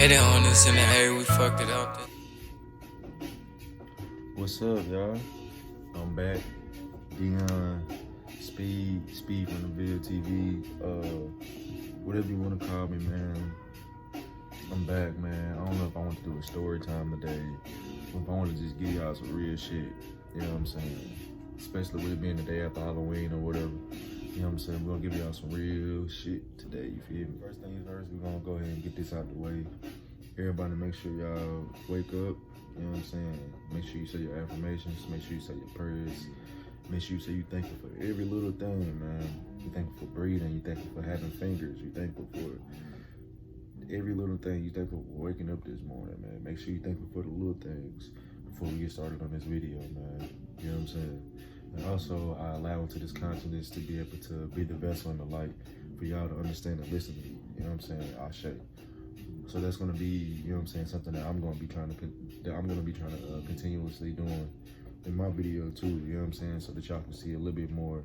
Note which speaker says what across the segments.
Speaker 1: They on this in the area, we fucked it up.
Speaker 2: What's up, y'all? I'm back. Dion, Speed from the Ville TV. Whatever you want to call me, man. I'm back, man. I don't know if I want to do a story time today, or if I want to just give y'all some real shit. You know what I'm saying? Especially with it being the day after Halloween or whatever. You know what I'm saying? We're gonna give y'all some real shit today, you feel me? First things first, we're gonna go ahead and get this out the way. Everybody make sure y'all wake up, you know what I'm saying? Make sure you say your affirmations, make sure you say your prayers, make sure you say you thankful for every little thing, man. You're thankful for breathing, you're thankful for having fingers, you're thankful for every little thing, you're thankful for waking up this morning, man. Make sure you're thankful for the little things before we get started on this video, man. You know what I'm saying? And also, I allow into this consciousness to be able to be the vessel and the light for y'all to understand and listen to me. You know what I'm saying? Ashe. So that's gonna be, you know what I'm saying, something that I'm gonna be trying to continuously doing in my video too. You know what I'm saying? So that y'all can see a little bit more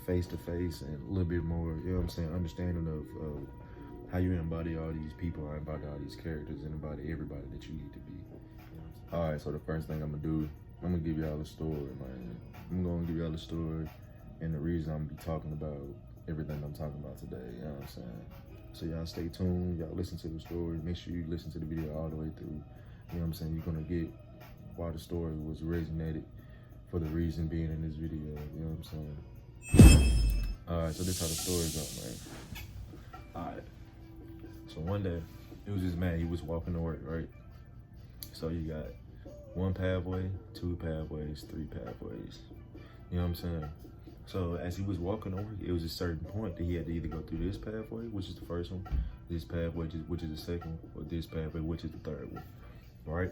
Speaker 2: face to face and a little bit more, you know what I'm saying, understanding of how you embody all these people, I embody all these characters, and embody everybody that you need to be. You know all right. So the first thing I'm gonna do, I'm gonna give y'all a story, man. I'm gonna give y'all a story and the reason I'm gonna be talking about everything I'm talking about today, you know what I'm saying? So y'all stay tuned, y'all listen to the story, make sure you listen to the video all the way through. You know what I'm saying? You're gonna get why the story was resonated for the reason being in this video, you know what I'm saying? All right, so this how the story goes, man. All right, so one day, it was this man, he was walking to work, right? So you got one pathway, two pathways, three pathways. You know what I'm saying? So as he was walking to work, it was a certain point that he had to either go through this pathway, which is the first one, this pathway, which is the second one, or this pathway, which is the third one, right?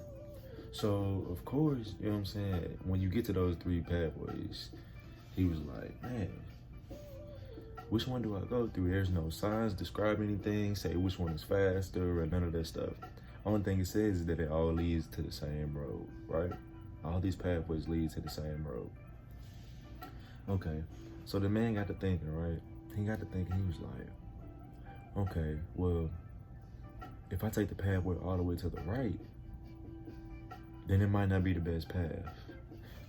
Speaker 2: So, of course, you know what I'm saying, when you get to those three pathways, he was like, man, which one do I go through? There's no signs describe anything, say which one is faster, or none of that stuff. Only thing it says is that it all leads to the same road, right? All these pathways lead to the same road. Okay, so the man got to thinking, right? He got to thinking, he was like, okay, well, if I take the pathway all the way to the right, then it might not be the best path.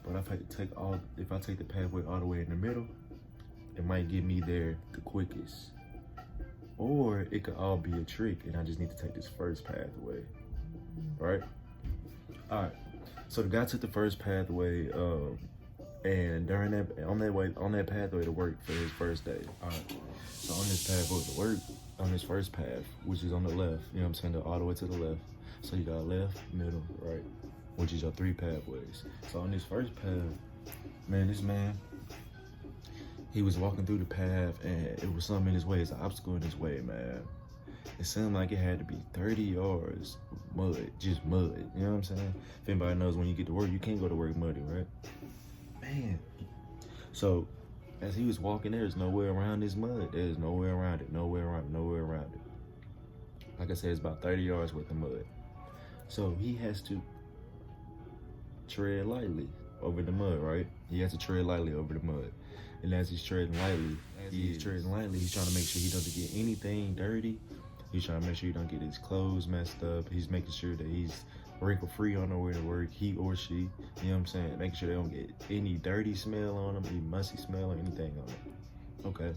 Speaker 2: But if I take the pathway all the way in the middle, it might get me there the quickest. Or it could all be a trick and I just need to take this first pathway, right? All right, so the guy took the first pathway, and during on that pathway to work for his first day. All right, so on this pathway to work, on this first path, which is on the left, you know what I'm saying, all the way to the left. So you got left, middle, right, which is your three pathways. So on this first path, man, this man, he was walking through the path and it was something in his way, it's an obstacle in his way, man. It seemed like it had to be 30 yards of mud, just mud, you know what I'm saying? If anybody knows, when you get to work, you can't go to work muddy, right? Man. So as he was walking, there's nowhere around this mud. There's nowhere around it, nowhere around it. Like I said, it's about 30 yards worth of mud. So he has to tread lightly over the mud, right? He has to tread lightly over the mud. And as he's treading lightly, he's trying to make sure he doesn't get anything dirty. He's trying to make sure he don't get his clothes messed up. He's making sure that he's wrinkle free on the way to work, he or she, you know what I'm saying? Making sure they don't get any dirty smell on them, any musty smell or anything on them. Okay,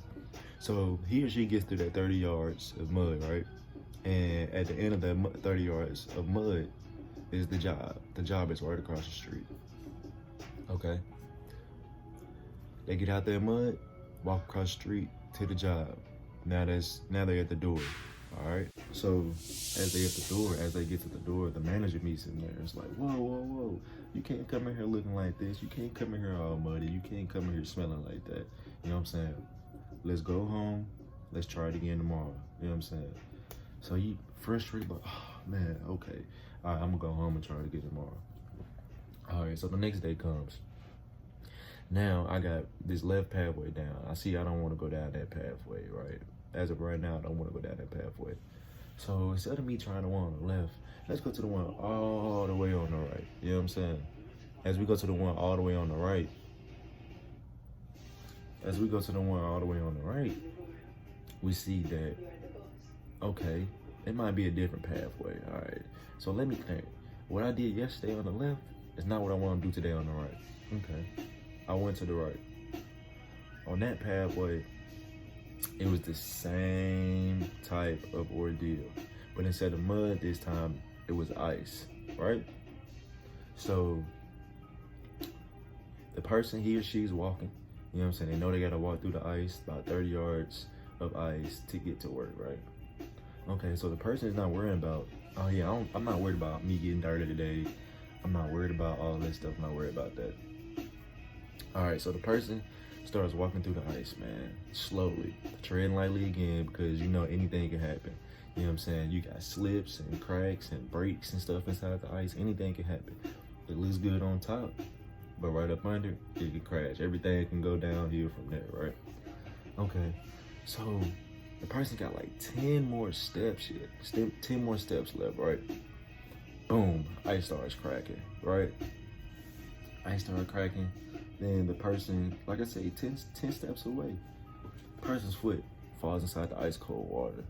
Speaker 2: so he or she gets through that 30 yards of mud, right? And at the end of that 30 yards of mud is the job. The job is right across the street. Okay, they get out that mud, walk across the street to the job. Now they're at the door. All right, so as they get to the door, the manager meets him there. It's like, whoa, you can't come in here looking like this. You can't come in here all muddy. You can't come in here smelling like that. You know what I'm saying? Let's go home. Let's try it again tomorrow. You know what I'm saying? So he frustrated, like, oh man, okay. All right, I'm gonna go home and try it again tomorrow. All right, so the next day comes. Now I got this left pathway down. I don't want to go down that pathway, right? As of right now, I don't want to go down that pathway. So instead of me trying the one on the left, let's go to the one all the way on the right. You know what I'm saying? As we go to the one all the way on the right, we see that, okay, it might be a different pathway. All right. So let me think. What I did yesterday on the left is not what I want to do today on the right. Okay. I went to the right. On that pathway, it was the same type of ordeal. But instead of mud this time, it was ice, right? So the person, he or she's walking, you know what I'm saying? They know they gotta walk through the ice, about 30 yards of ice to get to work, right? Okay, so the person is not worrying about, oh yeah, I'm not worried about me getting dirty today. I'm not worried about all that stuff. I'm not worried about that. All right, so the person starts walking through the ice, man, slowly, treading lightly again, because you know anything can happen. You know what I'm saying? You got slips and cracks and breaks and stuff inside the ice. Anything can happen. It looks good on top, but right up under, it can crash. Everything can go downhill from there, right? Okay, so the person got like 10 more steps yet. 10 more steps left, right? Boom, ice starts cracking, right? Ice started cracking. Then the person, like I say, 10 steps away, the person's foot falls inside the ice cold water.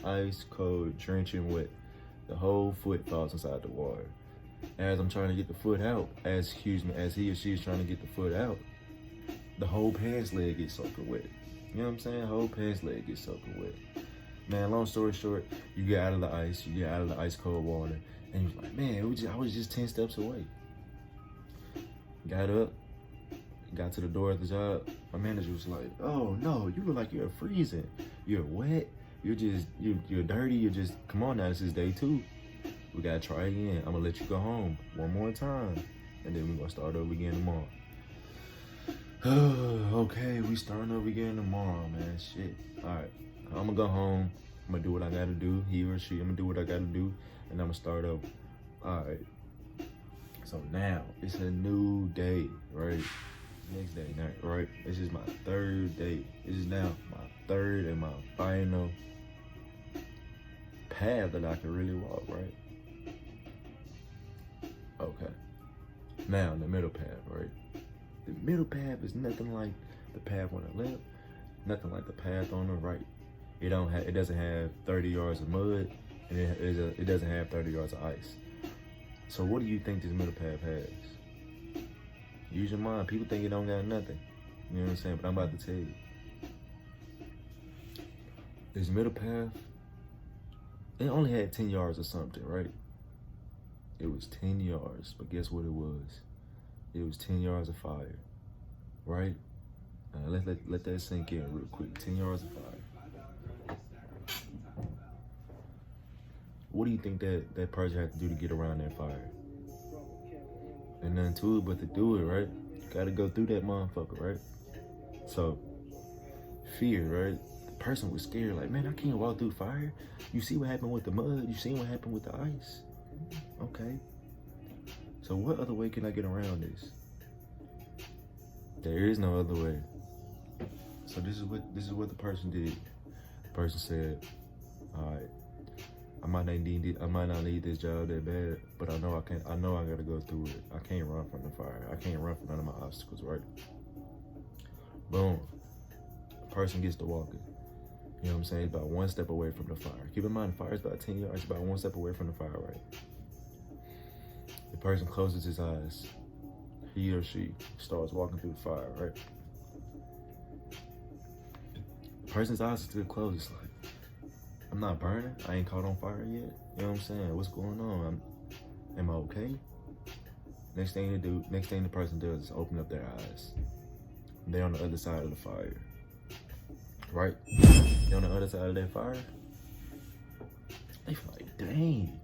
Speaker 2: Ice cold, drenching wet. The whole foot falls inside the water. As I'm trying to get the foot out, as he or she is trying to get the foot out, the whole pants leg gets soaking wet. You know what I'm saying? Whole pants leg gets soaking wet. Man, long story short, you get out of the ice, you get out of the ice cold water, and you're like, man, I was just 10 steps away. Got up, got to the door at the job. My manager was like, oh no, you look like you're freezing. You're wet, you're dirty, come on now, this is day 2. We gotta try again. I'm gonna let you go home one more time, and then we're gonna start over again tomorrow. Okay, we starting over again tomorrow, man, shit. All right, I'm gonna go home, I'm gonna do what I gotta do, he or she, I'm gonna do what I gotta do, and I'm gonna start over. All right, so now it's a new day, right? Next day, right? This is my 3rd day. This is now my 3rd and my final path that I can really walk, right? Okay. Now the middle path, right? The middle path is nothing like the path on the left, nothing like the path on the right. It doesn't have 30 yards of mud, and it doesn't have 30 yards of ice. So what do you think this middle path has? Use your mind. People think it don't got nothing. You know what I'm saying? But I'm about to tell you. This middle path, it only had 10 yards or something, right? It was 10 yards, but guess what it was? It was 10 yards of fire, right? Let that sink in real quick. 10 yards of fire. What do you think that person had to do to get around that fire? And nothing to it but to do it, right? You gotta go through that motherfucker, right? So, fear, right? The person was scared, like, man, I can't walk through fire. You see what happened with the mud? You see what happened with the ice? Okay. So what other way can I get around this? There is no other way. So this is what the person did. The person said, all right, I might not need this job that bad, but I know I gotta go through it. I can't run from the fire. I can't run from none of my obstacles, right? Boom. The person gets to walking. You know what I'm saying? About 1 step away from the fire. Keep in mind, the fire is about 10 yards, about 1 step away from the fire, right? The person closes his eyes. He or she starts walking through the fire, right? The person's eyes are still closed. It's like, I'm not burning. I ain't caught on fire yet. You know what I'm saying? What's going on? Am I okay? Next thing the person does is open up their eyes. They're on the other side of the fire, right? They're on the other side of that fire. They feel like, dang,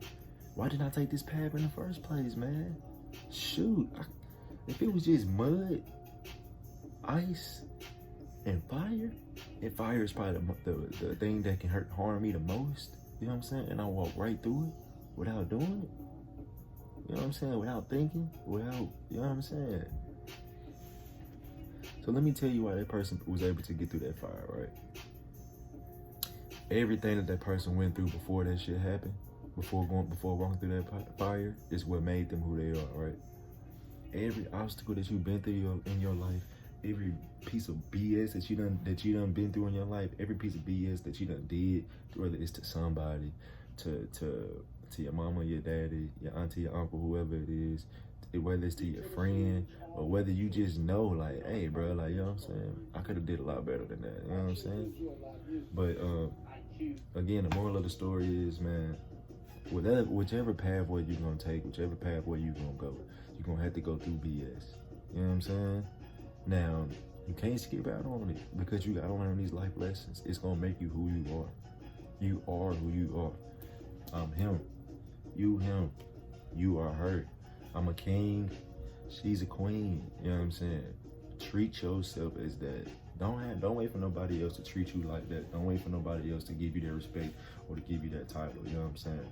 Speaker 2: why didn't I take this path in the first place, man? Shoot, if it was just mud, ice, and fire, and fire is probably the thing that can harm me the most, you know what I'm saying? And I walk right through it without doing it, you know what I'm saying? Without thinking, you know what I'm saying? So let me tell you why that person was able to get through that fire, right? Everything that person went through before that shit happened, before walking through that fire, is what made them who they are, right? Every obstacle that you've been through in your life, piece of BS that you done been through in your life, every piece of BS that you done did, whether it's to somebody, to your mama, your daddy, your auntie, your uncle, whoever it is, whether it's to your friend, or whether you just know, like, hey, bro, like, you know what I'm saying? I could have did a lot better than that, you know what I'm saying? But, again, the moral of the story is, man, whichever pathway you're going to take, whichever pathway you're going to go, you're going to have to go through BS. You know what I'm saying? Now, you can't skip out on it because you got to learn these life lessons. It's going to make you who you are. You are who you are. I'm him. You him. You are her. I'm a king. She's a queen. You know what I'm saying? Treat yourself as that. Don't wait for nobody else to treat you like that. Don't wait for nobody else to give you that respect or to give you that title. You know what I'm saying?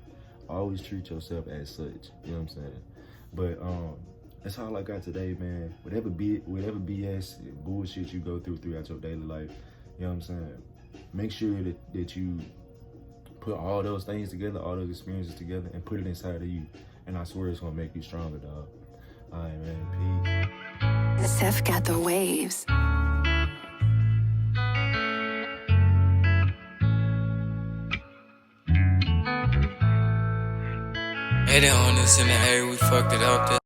Speaker 2: Always treat yourself as such. You know what I'm saying? But that's all I got today, man. Whatever BS and bullshit you go throughout your daily life, you know what I'm saying? Make sure that you put all those things together, all those experiences together, and put it inside of you. And I swear it's gonna make you stronger, dog. All right, man. Peace.
Speaker 3: Seth got the waves.
Speaker 1: Hey, they on this in the air, we fucked it up.